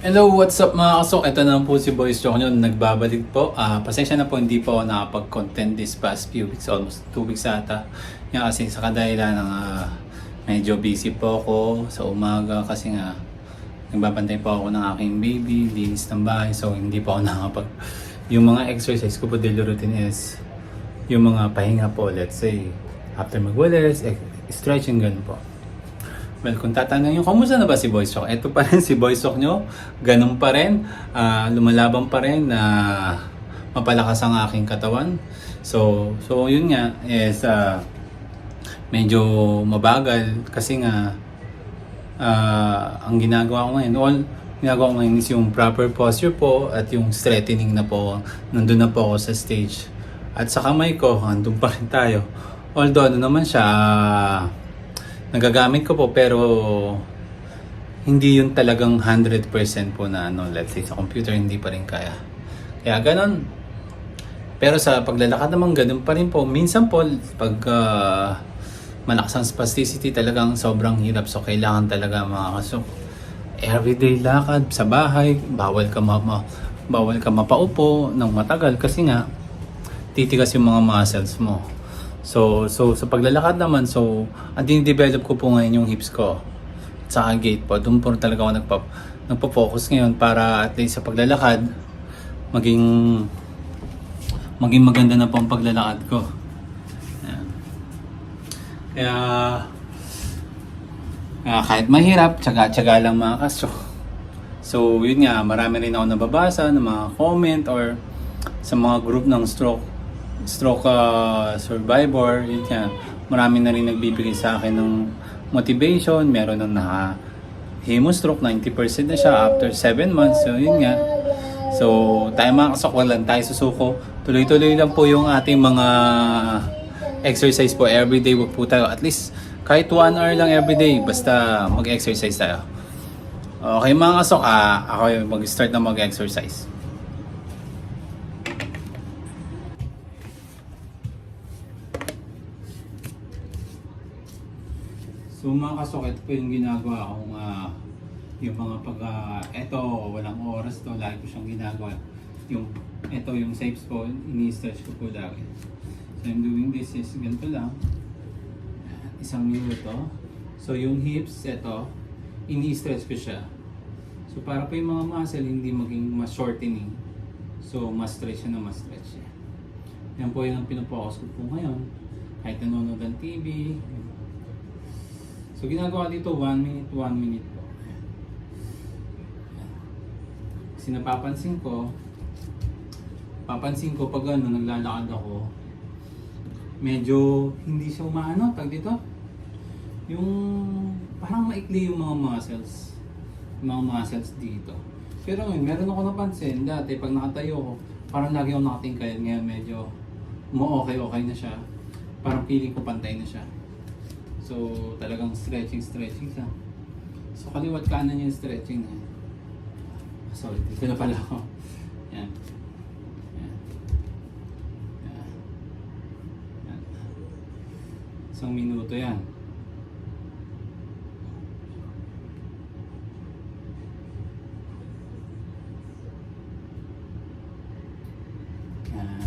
Hello, what's up mga kasok? Ito na po si Boys Joke nyo, nagbabalik po. Pasensya na po, hindi po ako nakapag-content this past few weeks, almost 2 weeks ata. Yan kasi sa kadahilan ng medyo busy po ako sa umaga kasi nga nagbabantay po ako ng aking baby, linis ng bahay, so hindi po ako nakapag... Yung mga exercise ko po daily routine is yung mga pahinga po, let's say, after magwalis, stretching, ganun po. Well, kung tatanungin nyo, kamusta na ba si Boy Sok? Ito pa rin si Boy Sok nyo. Ganun pa rin. Lumalaban pa rin na mapalakas ang aking katawan. So yun nga is medyo mabagal kasi nga ang ginagawa ko ngayon is yung proper posture po at yung straightening na po. Nandun na po ako sa stage. At sa kamay ko, andun pa rin tayo. Although ano naman siya, nagagamit ko po pero hindi yun talagang 100% po na let's say sa computer hindi pa rin kaya. Kaya ganun. Pero sa paglalakad naman ganun pa rin po. Minsan po pag malakas ang spasticity talagang sobrang hirap. So kailangan talaga makakasok. Everyday lakad sa bahay, bawal ka mapaupo ng matagal kasi nga titigas yung mga muscles mo. So sa paglalakad naman, ang dinidevelop ko po ngayon yung hips ko. Sa gait po, doon po talaga ako nagpo-focus ngayon para at least sa paglalakad, maging maganda na po ang paglalakad ko. Ayan. Kaya, kahit mahirap, tsaga-tsaga lang mga kaso. So yun nga, marami rin ako nababasa ng mga comment or sa mga group ng stroke survivor, yun nga, marami na rin nagbibigay sa akin ng motivation. Meron nang hemostroke, 90% na siya after 7 months. So yun nga, so tayo mga kasok, walang tayo susuko, tuloy-tuloy lang po yung ating mga exercise po everyday. Wag po tayo, at least kahit 1 hour lang everyday, basta mag-exercise tayo. Okay mga kasok, ako yung mag-start na mag-exercise. So mga kasok, ito po yung ginagawa kong yung mga eto, walang oras to, lagi ko siyang ginagawa. Yung shapes po, ini-stretch ko po lagi. So I'm doing this is ganito lang. 1 minuto. So yung hips, eto, ini-stretch ko siya. So para po yung mga muscle hindi maging mas shortening. So mas stretch siya na mas stretch siya. Yan po yung pinopokus ko po ngayon. Kahit nanonood ng TV. So ginagawa dito 1 minute po. Kasi napapansin ko pag naglalakad ako, medyo hindi siya umaano, tag dito. Yung parang maikli yung mga muscles dito. Pero ngayon, meron ako napansin, dati pag nakatayo ko, parang lagi ako nakatingkay. Ngayon medyo okay na siya. Parang feeling ko pantay na siya. So, talagang stretching siya. So, kaliwat kanan yung stretching na yan. Sorry, dito na pala ako. Yan. 1 minuto yan. Yan.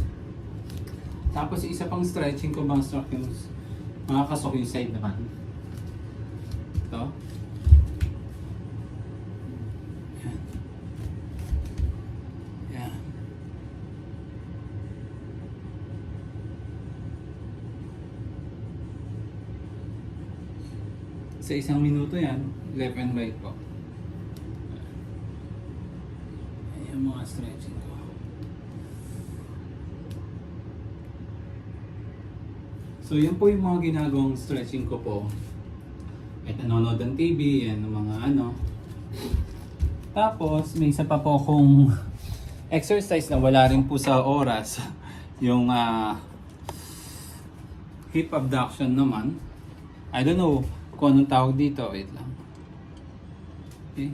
Tapos, isa pang stretching ko bang yung makakasok yung side naman. Ito. Yan. Yan. Sa 1 minuto yan, left and right po. Ayan mga stretching ko. So yun po yung mga ginagawang stretching ko po. Kahit nanonood ng TV, yan ang mga Tapos may isa pa po akong exercise na wala rin po sa oras. Yung hip abduction naman. I don't know kung anong tawag dito. Wait lang. Okay.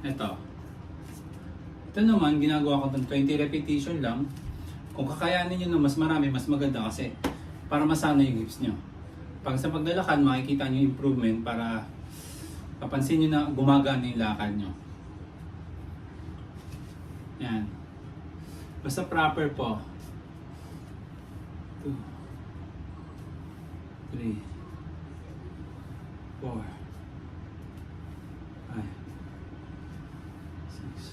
Ito naman, ginagawa ko ng 20 repetition lang. Kung kakayanin nyo na mas marami, mas maganda kasi para masana yung hips nyo. Pag sa paglalakad, makikita nyo improvement para Papansin nyo na gumagana yung lakad nyo. Yan. Basta proper po. 2, 3, 4, 5, 6,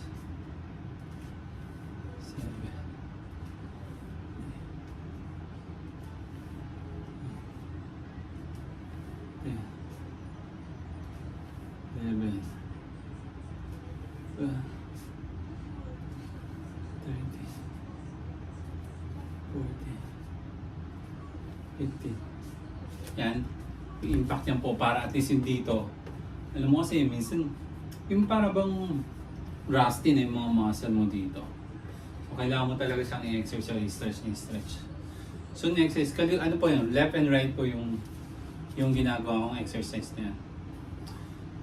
7, 8, 11, 12, 13, 14, 15. Yan. Yung impact yan po para at least yung dito. Alam mo kasi minsan, yung para bang rusty na yung mga muscle mo dito. So kailangan mo talaga siyang i-exercise, stretch. So next is, ano po yun, left and right po yung ginagawa kong exercise na yan.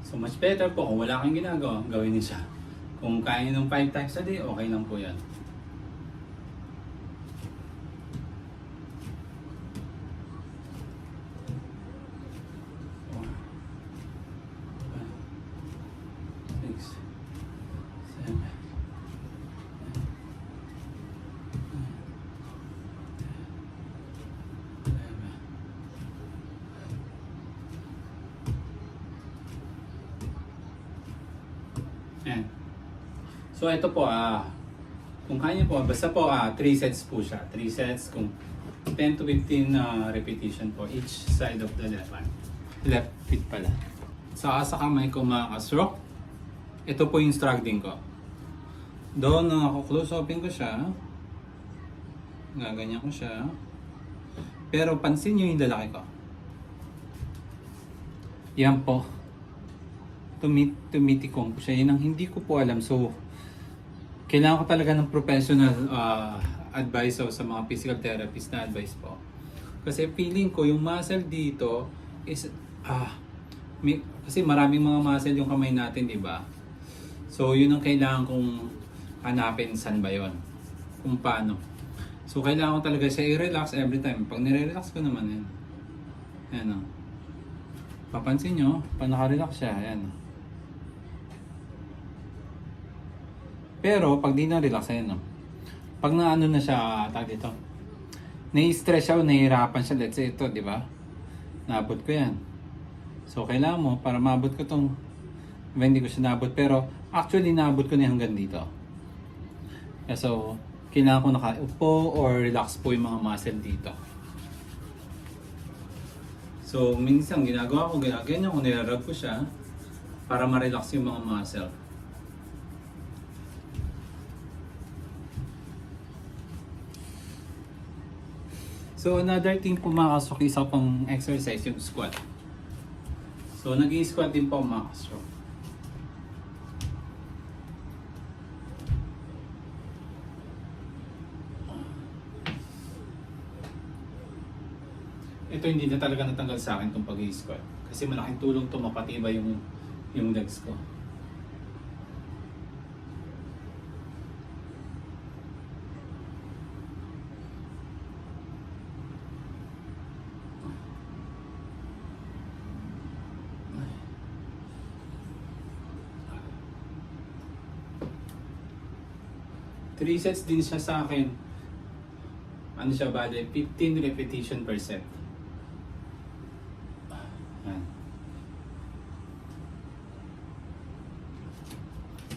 So much better po kung wala kang ginagawa, gawin niyo siya. Kung kaya niyo ng 5 times a day, okay lang po yan. Yan. So ito po, kung kaya po, basta po 3 sets po siya. 3 sets kung 10 to 15 repetition po each side of the left arm. Left feet pala. Sa kamay ko mga ka-stroke, ito po yung struggling ko. Doon ako close open ko siya. Gaganyan ko siya. Pero pansin nyo yung lalaki ko. Yan po. Tumitikong ko siya. Yun ang hindi ko po alam. So, kailangan ko talaga ng professional advice sa mga physical therapist na advice po. Kasi feeling ko yung muscle dito is, kasi maraming mga muscle yung kamay natin, di ba? So, yun ang kailangan kong hanapin saan ba yun. Kung paano. So, kailangan ko talaga siya i-relax every time. Pag nire-relax ko naman yan. Ayan o. Papansin nyo, pag naka-relax siya, ayan. Pero, pag di na-relax, ayan o. Pag na-ano na siya, tag dito, nai-stress siya o nahihirapan siya, let's say ito, di ba? Naabot ko yan. So, kailangan mo, para maabot ko tong, hindi ko siya naabot, pero actually, naabot ko na hanggang dito. So, kailangan ko nakaupo or relax po yung mga muscle dito. So, minsan ginagawa ko, ganyan ko, nirarab ko siya para ma-relax yung mga muscle. So, another thing po mga kasok, isa pang exercise yung squat. So, nag-i-squat din po mga kasok. Ito hindi na talaga natanggal sa akin itong pag-i-squat. Kasi malaking tulong ito, mapatibay yung legs ko. Three sets din siya sa akin. Ano siya bale? 15 repetition per set. Yan.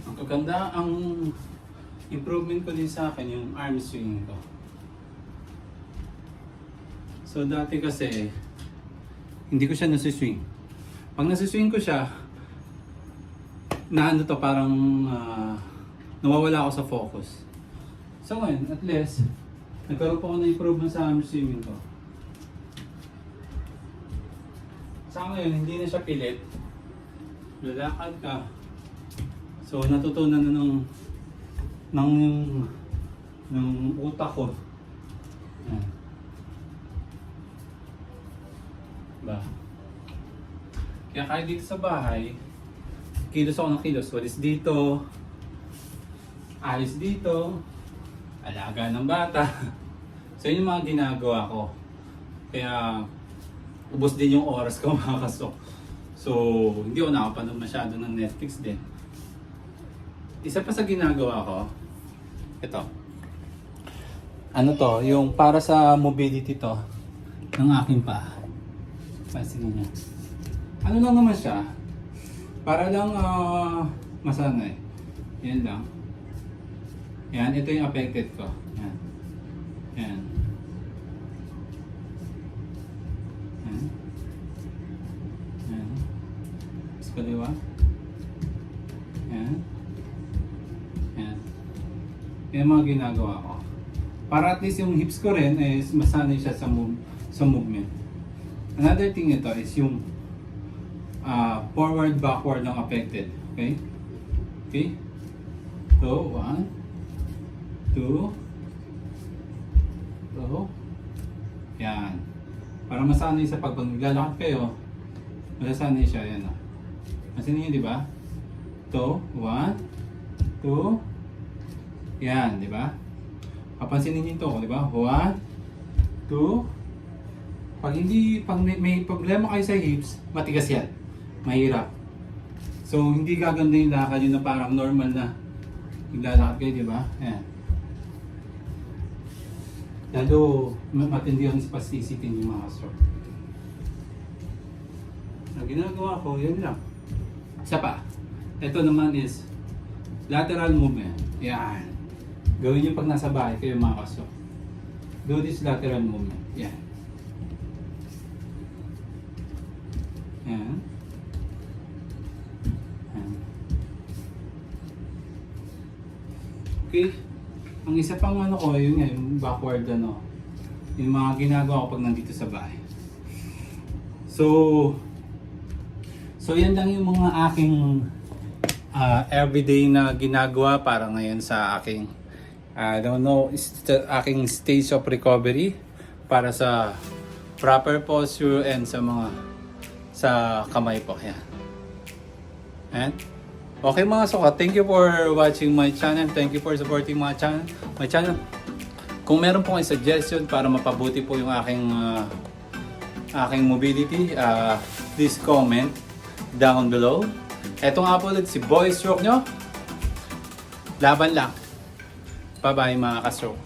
Ang kaganda, ang improvement ko din sa akin yung arm swing ko. So dati kasi hindi ko siya nasiswing. Pag nasiswing ko siya, na ano to, parang nawawala ako sa focus. So ngayon, at least, nagkaroon po ako ng improvement sa arm swinging ko. Sa ngayon, hindi na siya pilit. Lalakad ka. So, natutunan na ng utak ko. Yan. Ba? Kaya kahit dito sa bahay, kilos ako ng kilos. Walis dito, alis dito, alaga ng bata. So yun yung mga ginagawa ko. Kaya ubos din yung oras ko mga kasok. So, hindi ako nakapanood masyado ng Netflix din. Isa pa sa ginagawa ko, ito. Ano to, yung para sa mobility to ng aking paa. Pansinin niyo. Ano lang naman siya? Para lang masanay. Yan lang. Yan, ito yung affected ko. Yan. Yan. Yan. Yan. Mas kaliwa. Yan. Yan. Yan ang mga ginagawa ko. Para at least yung hips ko rin is masanay siya sa movement. Another thing ito is yung forward, backward ng affected. Okay? Okay? So, 1, 2, so, yan. Para masanay sa pag naglalakad kayo, masasanay siya. Yan o. Masanay yun, di ba? 2, 1, 2, yan, di ba? Papansinin niyo ito, di ba? 1, 2, pag may problema kayo sa hips, matigas yan. Mahirap. So, hindi gaganda yung lakad yun na parang normal na naglalakad kayo, di ba? Ayan. Lalo, matindi yung spasticity yung mga stroke. Ang ginagawa ko, yun lang. Isa pa. Ito naman is lateral movement. Yan. Gawin nyo pag nasa bahay kayo mga kasok. Do this lateral movement. Yan. Yan. Yan. Okay. Ang isa pang ano ko, yun nga, yung backward ano. Yung mga ginagawa ko pag nandito sa bahay. So yan lang yung mga aking everyday na ginagawa para ngayon sa aking I don't know, aking stage of recovery para sa proper posture and sa kamay po. Yan. And okay mga suka, thank you for watching my channel. Thank you for supporting my channel. Kung meron po kayong suggestion para mapabuti po yung aking mobility, please comment down below. Eto nga po ulit si Boy Stroke nyo. Laban lang. Bye-bye mga ka-stroke.